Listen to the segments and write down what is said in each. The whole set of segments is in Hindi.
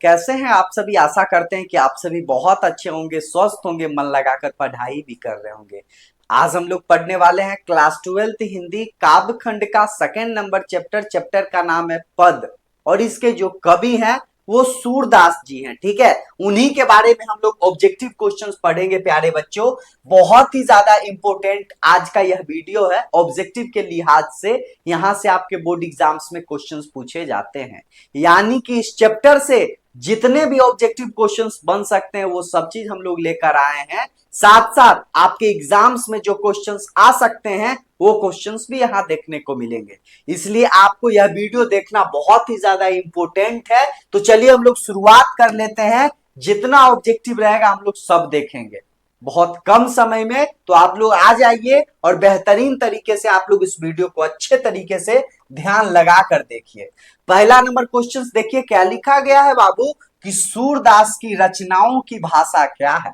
कैसे हैं आप सभी। आशा करते हैं कि आप सभी बहुत अच्छे होंगे, स्वस्थ होंगे, मन लगाकर पढ़ाई भी कर रहे होंगे। आज हम लोग पढ़ने वाले हैं क्लास 12th हिंदी काव्य खंड का सेकंड नंबर चैप्टर। चैप्टर का नाम है पद और इसके जो कवि हैं वो सूरदास जी हैं। ठीक है, उन्हीं के बारे में हम लोग ऑब्जेक्टिव क्वेश्चंस पढ़ेंगे प्यारे बच्चों। बहुत ही ज्यादा इंपॉर्टेंट आज का यह वीडियो है ऑब्जेक्टिव के लिहाज से। यहां से आपके बोर्ड एग्जाम्स में क्वेश्चंस पूछे जाते हैं, यानी कि इस चैप्टर से जितने भी ऑब्जेक्टिव क्वेश्चंस बन सकते हैं वो सब चीज हम लोग लेकर आए हैं। साथ साथ आपके एग्जाम्स में जो क्वेश्चंस आ सकते हैं वो क्वेश्चंस भी यहां देखने को मिलेंगे। इसलिए आपको यह वीडियो देखना बहुत ही ज्यादा इंपॉर्टेंट है। तो चलिए हम लोग शुरुआत कर लेते हैं। जितना ऑब्जेक्टिव रहेगा हम लोग सब देखेंगे बहुत कम समय में। तो आप लोग आ जाइए और बेहतरीन तरीके से आप लोग इस वीडियो को अच्छे तरीके से ध्यान लगा कर देखिए। पहला नंबर क्वेश्चन देखिए क्या लिखा गया है बाबू कि सूरदास की रचनाओं की भाषा क्या है।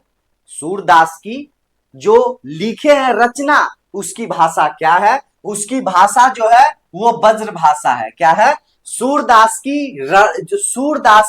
सूरदास की जो लिखे हैं रचना उसकी भाषा क्या है। उसकी भाषा जो है वो वज्र भाषा है। क्या है? सूरदास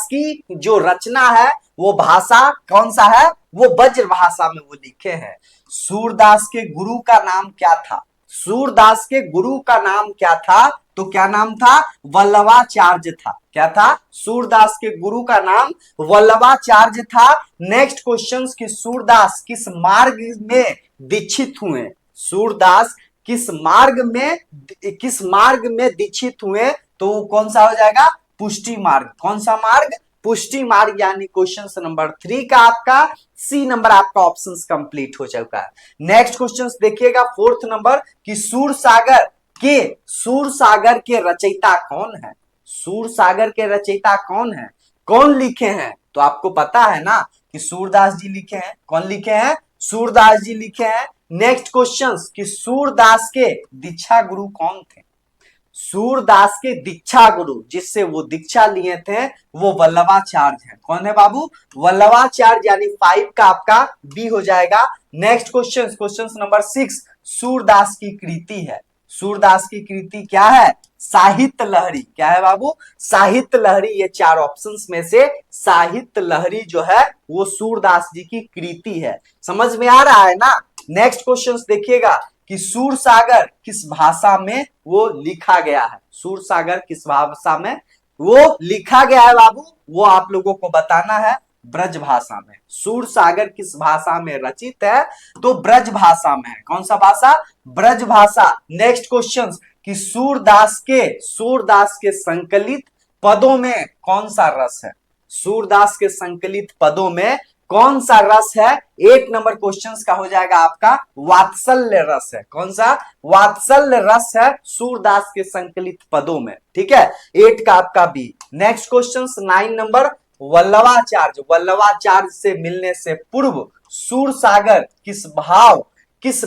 की जो रचना है वो भाषा कौन सा है? वो वज्र भाषा में वो लिखे हैं। सूरदास के गुरु का नाम क्या था? सूरदास के गुरु का नाम क्या था? तो क्या नाम था? वल्लभाचार्य था। क्या था? सूरदास के गुरु का नाम वल्लभाचार्य था। नेक्स्ट क्वेश्चन कि सूरदास किस मार्ग में दीक्षित हुए? सूरदास किस मार्ग में दीक्षित हुए? तो कौन सा हो जाएगा? पुष्टि मार्ग। कौन सा मार्ग? पुष्टि मार्ग। यानी क्वेश्चन नंबर 3 का आपका सी नंबर आपका ऑप्शन कंप्लीट हो चुका है। नेक्स्ट क्वेश्चन देखिएगा फोर्थ नंबर कि सूरसागर के रचयिता कौन है? सूरसागर के रचयिता कौन है? कौन लिखे हैं? तो आपको पता है ना कि सूरदास जी लिखे हैं। कौन लिखे हैं? सूरदास जी लिखे हैं। नेक्स्ट क्वेश्चन कि सूरदास के दीक्षा गुरु कौन थे? सूरदास के दीक्षा गुरु जिससे वो दीक्षा लिए थे वो वल्लभाचार्य है। कौन है बाबू? वल्लभाचार्य। यानी 5 का आपका बी हो जाएगा। नेक्स्ट क्वेश्चन नंबर 6 सूरदास की कृति है। सूरदास की कृति क्या है? साहित्य लहरी। क्या है बाबू? साहित्य लहरी। ये 4 ऑप्शंस में से साहित्य लहरी जो है वो सूरदास जी की कृति है। समझ में आ रहा है ना? नेक्स्ट क्वेश्चन देखिएगा कि सूरसागर किस भाषा में वो लिखा गया है। सूरसागर किस भाषा में वो लिखा गया है बाबू? वो आप लोगों को बताना है। ब्रज भाषा में। सूरसागर किस भाषा में रचित है? तो ब्रज भाषा में है। कौन सा भाषा? ब्रज भाषा। नेक्स्ट क्वेश्चन कि सूरदास के संकलित पदों में कौन सा रस है? सूरदास के संकलित पदों में कौन सा रस है? 8 नंबर क्वेश्चन का हो जाएगा आपका वात्सल्य रस है। कौन सा? वात्सल्य रस है सूरदास के संकलित पदों में। ठीक है, 8 का आपका B. Next question 9 number Vallabhacharya से मिलने से पूर्व सूरसागर किस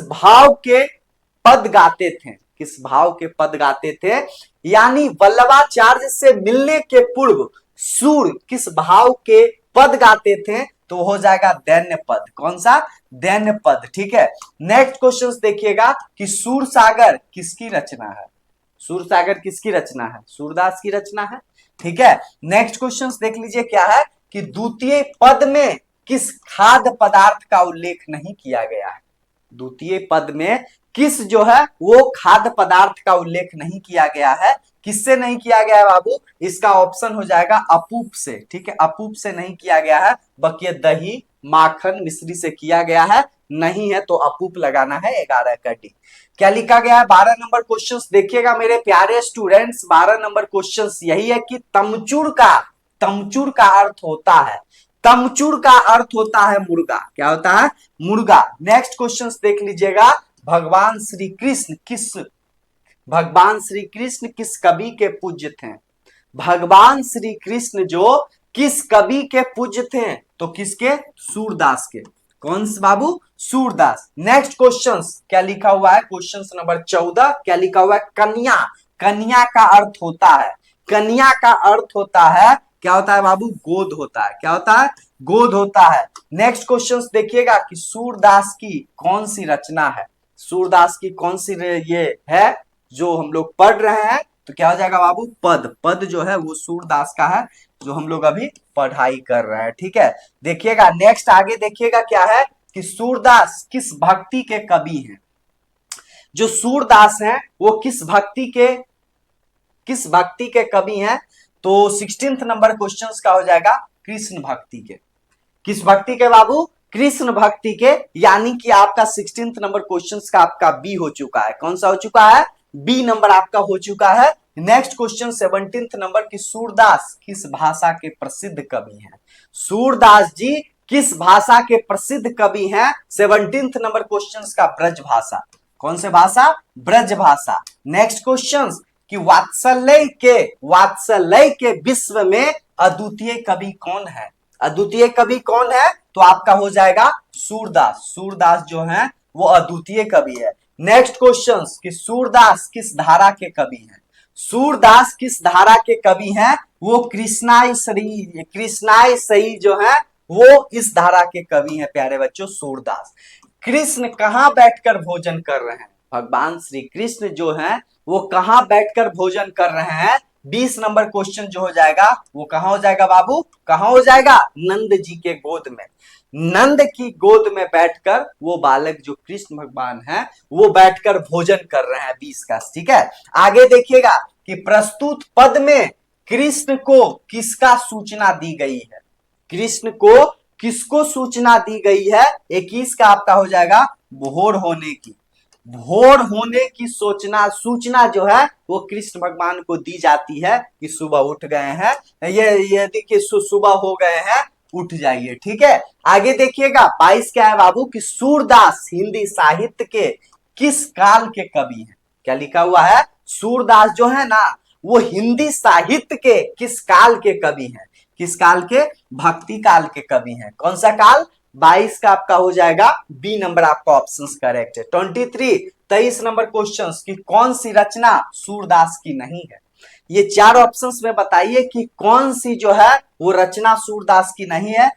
भाव के पद गाते थे? किस भाव के पद गाते थे? यानी वल्लभाचार्य से मिलने के पूर्व सूर किस भाव के पद गाते थे? तो हो जाएगा दैन्य पद। कौन सा? दैन्य पद। ठीक है। नेक्स्ट क्वेश्चन देखिएगा कि सूरसागर किसकी रचना है? सूरसागर किसकी रचना है? सूरदास की रचना है। ठीक है। नेक्स्ट क्वेश्चन देख लीजिए क्या है कि द्वितीय पद में किस खाद्य पदार्थ का उल्लेख नहीं किया गया है? द्वितीय पद में किस जो है वो खाद्य पदार्थ का उल्लेख नहीं किया गया है। किससे नहीं किया गया है बाबू? इसका ऑप्शन हो जाएगा अपूप से। ठीक है, अपूप से नहीं किया गया है, बल्कि दही माखन मिश्री से किया गया है। नहीं है तो अपूप लगाना है 11 का डी। क्या लिखा गया है? 12 नंबर क्वेश्चन देखिएगा मेरे प्यारे स्टूडेंट्स। 12 नंबर क्वेश्चन यही है कि तमचूर का अर्थ होता है। तमचूर का अर्थ होता है मुर्गा। क्या होता है? मुर्गा। नेक्स्ट क्वेश्चन देख लीजिएगा भगवान श्री कृष्ण किस कवि के पूज्य थे? भगवान श्री कृष्ण जो किस कवि के पूज्य थे? तो किसके? सूरदास के। कौन से बाबू? सूरदास। नेक्स्ट क्वेश्चन क्या लिखा हुआ है? क्वेश्चन नंबर 14 क्या लिखा हुआ है? कन्या। कन्या का अर्थ होता है, कन्या का अर्थ होता है क्या होता है बाबू? गोद होता है। क्या होता है? गोद होता है। नेक्स्ट क्वेश्चन देखिएगा कि सूरदास की कौन सी रचना है? सूरदास की कौन सी ये है जो हम लोग पढ़ रहे हैं? तो क्या हो जाएगा बाबू? पद। पद जो है वो सूरदास का है। जो हम लोग अभी पढ़ाई कर रहे हैं। ठीक है, देखिएगा नेक्स्ट आगे देखिएगा क्या है कि सूरदास किस भक्ति के कवि हैं। जो सूरदास हैं वो किस भक्ति के कवि हैं। तो 16th नंबर क्वेश्चन का हो जाएगा कृष्ण भक्ति के। किस भक्ति के बाबू? कृष्ण भक्ति के। यानी कि आपका 16th नंबर क्वेश्चन का आपका बी हो चुका है। कौन सा हो चुका है? बी नंबर आपका हो चुका है। नेक्स्ट क्वेश्चन 17th नंबर की सूरदास किस भाषा के प्रसिद्ध कवि हैं। सूरदास जी किस भाषा के प्रसिद्ध कवि हैं? 17th नंबर क्वेश्चन का ब्रज भाषा। कौन से भाषा? ब्रज भाषा। नेक्स्ट क्वेश्चन कि वात्सल्य के विश्व में अद्वितीय कवि कौन है? अद्वितीय कवि कौन है? तो आपका हो जाएगा सूरदास। सूरदास जो है वो अद्वितीय कवि है। नेक्स्ट क्वेश्चन कि सूरदास किस धारा के कवि हैं। सूरदास किस धारा के कवि हैं? वो कृष्णाय जो है वो इस धारा के कवि हैं प्यारे बच्चों सूरदास। कृष्ण कहां बैठकर भोजन कर रहे हैं? भगवान श्री कृष्ण जो है वो कहां बैठकर भोजन कर रहे हैं? 20 नंबर क्वेश्चन जो हो जाएगा वो कहां हो जाएगा बाबू? कहां हो जाएगा? नंद जी के गोद में। नंद की गोद में बैठकर वो बालक जो कृष्ण भगवान है वो बैठकर भोजन कर रहे हैं 20 का। ठीक है, आगे देखिएगा कि प्रस्तुत पद में कृष्ण को किसका सूचना दी गई है। कृष्ण को किसको सूचना दी गई है? 21 का आपका हो जाएगा भोर होने की। भोर होने की सूचना जो है वो कृष्ण भगवान को दी जाती है कि सुबह उठ गए हैं, ये देखिए सुबह हो गए हैं, उठ जाइए। ठीक है, आगे देखिएगा 22 क्या है बाबू कि सूरदास हिंदी साहित्य के किस काल के कवि हैं। क्या लिखा हुआ है? सूरदास जो है ना वो हिंदी साहित्य के किस काल के कवि हैं? किस काल के? भक्ति काल के कवि हैं। कौन सा काल? 22 का आपका हो जाएगा बी नंबर आपका ऑप्शन करेक्ट है। 23 नंबर क्वेश्चन की कौन सी रचना सूरदास की नहीं है। ये चार ऑप्शंस में बताइए कि कौन सी जो है वो रचना सूरदास की नहीं है।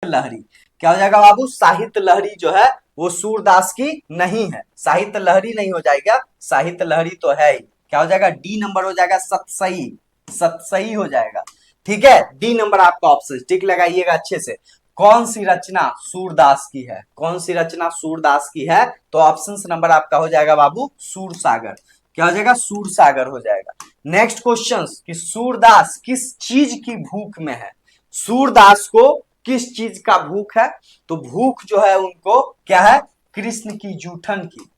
लहरी। क्या हो जाएगा बाबू? साहित्य लहरी जो है वो सूरदास की नहीं है। साहित्य लहरी नहीं हो जाएगा, साहित्य लहरी तो है ही। क्या हो जाएगा? डी नंबर हो जाएगा सतसई। सतसई हो जाएगा। ठीक है, डी नंबर आपका ऑप्शन टिक लगाइएगा अच्छे से। कौन सी रचना सूरदास की है? कौन सी रचना सूरदास की है? तो ऑप्शन नंबर आपका हो जाएगा बाबू सूरसागर। क्या हो जाएगा? सूरसागर हो जाएगा। नेक्स्ट क्वेश्चन कि सूरदास किस चीज की भूख में है। सूरदास को किस चीज का भूख है? तो भूख जो है उनको क्या है? कृष्ण की जूठन की।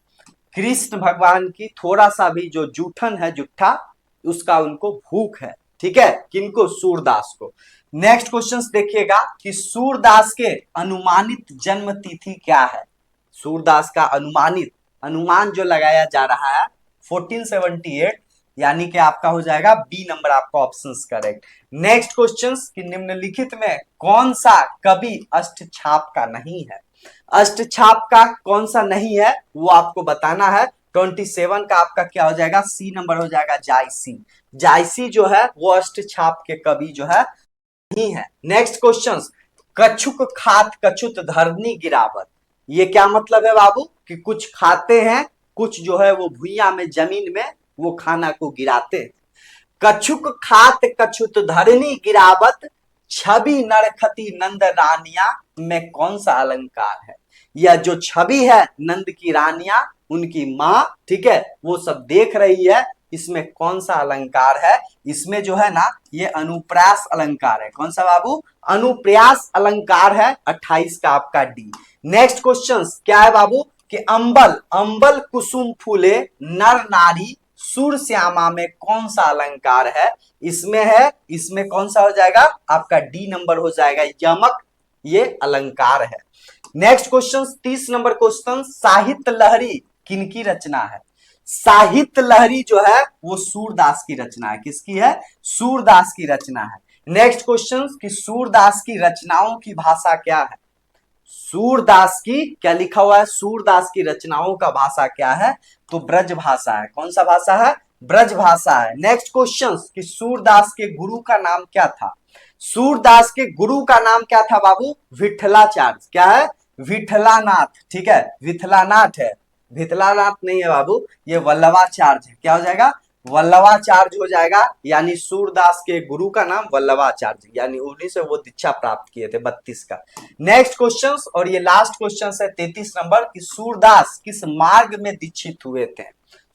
कृष्ण भगवान की थोड़ा सा भी जो जूठन है, जुट्ठा, उसका उनको भूख है। ठीक है, किनको? सूरदास को। नेक्स्ट क्वेश्चन देखिएगा कि सूरदास के अनुमानित जन्म तिथि क्या है। सूरदास का अनुमान जो लगाया जा रहा है 1478, यानी कि आपका हो जाएगा बी नंबर आपका ऑप्शन करेक्ट। नेक्स्ट क्वेश्चन कि निम्नलिखित में कौन सा कवि अष्टछाप का नहीं है। अष्टछाप का कौन सा नहीं है वो आपको बताना है। 27 का आपका क्या हो जाएगा? सी नंबर हो जाएगा जायसी। जायसी जो है वो अष्टछाप के कवि जो है नहीं है। नेक्स्ट क्वेश्चन कछुक खात कछुत धरनी गिरावत। ये क्या मतलब है बाबू? कि कुछ खाते हैं, कुछ जो है वो भुइया में जमीन में वो खाना को गिराते हैं। कछुक खात कछुत धरनी गिरावत छवि नरखती नंद रानिया में कौन सा अलंकार है। यह जो छवि है नंद की रानियां, उनकी माँ, ठीक है, वो सब देख रही है, इसमें कौन सा अलंकार है? इसमें जो है ना ये अनुप्रास अलंकार है। कौन सा बाबू? अनुप्रास अलंकार है। 28 का आपका डी। नेक्स्ट क्वेश्चन क्या है बाबू कि अंबल कुसुम फूले नर नारी सुर श्यामा में कौन सा अलंकार है? इसमें है, इसमें कौन सा हो जाएगा? आपका डी नंबर हो जाएगा यमक, ये अलंकार है। नेक्स्ट क्वेश्चन 30 नंबर क्वेश्चन साहित्य लहरी किनकी रचना है। साहित्य लहरी जो है वो सूरदास की रचना है। किसकी है? सूरदास की रचना है। नेक्स्ट क्वेश्चन कि सूरदास की रचनाओं की भाषा क्या है। सूरदास की क्या लिखा हुआ है? सूरदास की रचनाओं का भाषा क्या है? तो ब्रज भाषा है। कौन सा भाषा है? ब्रज भाषा है। नेक्स्ट क्वेश्चन कि सूरदास के गुरु का नाम क्या था। सूरदास के गुरु का नाम क्या था बाबू? विठलाचार्य। क्या है? विठलानाथ। ठीक है, विठलानाथ है, विठलानाथ नहीं है बाबू, ये वल्लभाचार्य है। क्या हो जाएगा? वल्लभाचार्य हो जाएगा, यानी सूरदास के गुरु का नाम वल्लभाचार्य, यानी उन्हीं से वो दीक्षा प्राप्त किए थे 32 का। नेक्स्ट क्वेश्चन, और ये लास्ट क्वेश्चन है 33 नंबर, कि सूरदास किस मार्ग में दीक्षित हुए थे?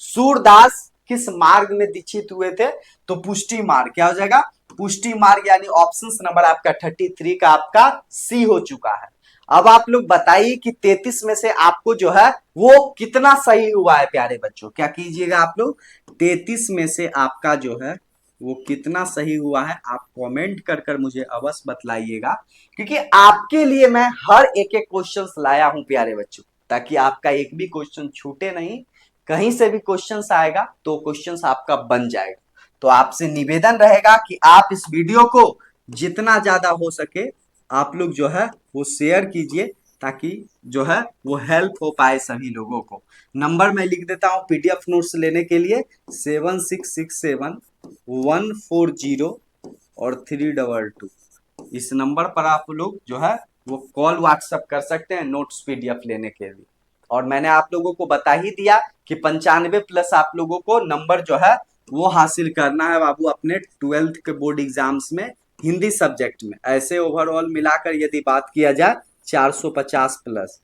सूरदास किस मार्ग में दीक्षित हुए थे? तो पुष्टि मार्ग। क्या हो जाएगा? पुष्टि मार्ग, यानी ऑप्शन नंबर आपका 33 का आपका सी हो चुका है। अब आप लोग बताइए कि 33 में से आपको जो है वो कितना सही हुआ है प्यारे बच्चों? क्या कीजिएगा आप लोग, 33 में से आपका जो है वो कितना सही हुआ है, आप कमेंट कर कर मुझे अवश्य बतलाइएगा, क्योंकि आपके लिए मैं हर एक एक क्वेश्चन लाया हूं प्यारे बच्चों, ताकि आपका एक भी क्वेश्चन छूटे नहीं। कहीं से भी क्वेश्चन आएगा तो क्वेश्चन आपका बन जाएगा। तो आपसे निवेदन रहेगा कि आप इस वीडियो को जितना ज्यादा हो सके आप लोग जो है वो शेयर कीजिए, ताकि जो है वो हेल्प हो पाए सभी लोगों को। नंबर मैं लिख देता हूं पीडीएफ नोट्स लेने के लिए, 7667 140 और 322। इस नंबर पर आप लोग जो है वो कॉल व्हाट्सएप कर सकते हैं नोट्स पीडीएफ लेने के लिए। और मैंने आप लोगों को बता ही दिया कि 95+ आप लोगों को नंबर जो है वो हासिल करना है बाबू अपने 12th के बोर्ड एग्जाम्स में हिंदी सब्जेक्ट में। ऐसे ओवरऑल मिलाकर यदि बात किया जाए 450+,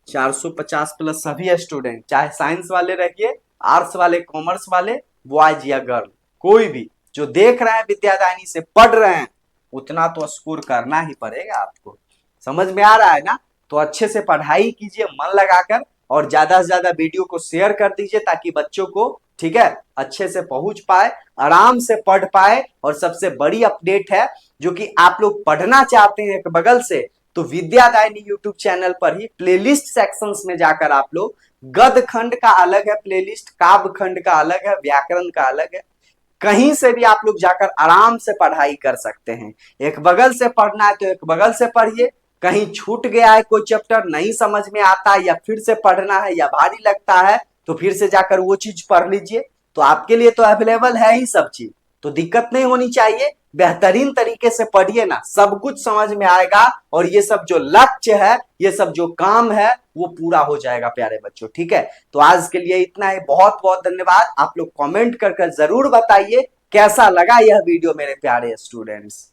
450+ सभी स्टूडेंट, चाहे साइंस वाले रहिए, आर्ट्स वाले, कॉमर्स वाले, बॉयज या गर्ल, कोई भी जो देख रहे हैं विद्यादायनी से पढ़ रहे हैं, उतना तो स्कोर करना ही पड़ेगा आपको। समझ में आ रहा है ना? तो अच्छे से पढ़ाई कीजिए मन लगाकर, और ज्यादा से ज्यादा वीडियो को शेयर कर दीजिए, ताकि बच्चों को, ठीक है, अच्छे से पहुंच पाए, आराम से पढ़ पाए। और सबसे बड़ी अपडेट है, जो कि आप लोग पढ़ना चाहते हैं एक बगल से, तो विद्यादायनी यूट्यूब चैनल पर ही प्लेलिस्ट सेक्शंस में जाकर आप लोग गद्य खंड का अलग है प्लेलिस्ट, काव्य खंड का अलग है, व्याकरण का अलग है, कहीं से भी आप लोग जाकर आराम से पढ़ाई कर सकते हैं। एक बगल से पढ़ना है तो एक बगल से पढ़िए, कहीं छूट गया है कोई चैप्टर नहीं समझ में आता है, या फिर से पढ़ना है या भारी लगता है, तो फिर से जाकर वो चीज पढ़ लीजिए। तो आपके लिए तो अवेलेबल है ही सब चीज, तो दिक्कत नहीं होनी चाहिए। बेहतरीन तरीके से पढ़िए ना, सब कुछ समझ में आएगा, और ये सब जो लक्ष्य है, ये सब जो काम है, वो पूरा हो जाएगा प्यारे बच्चों। ठीक है, तो आज के लिए इतना ही। बहुत बहुत धन्यवाद। आप लोग कमेंट कर जरूर बताइए कैसा लगा यह वीडियो मेरे प्यारे स्टूडेंट्स।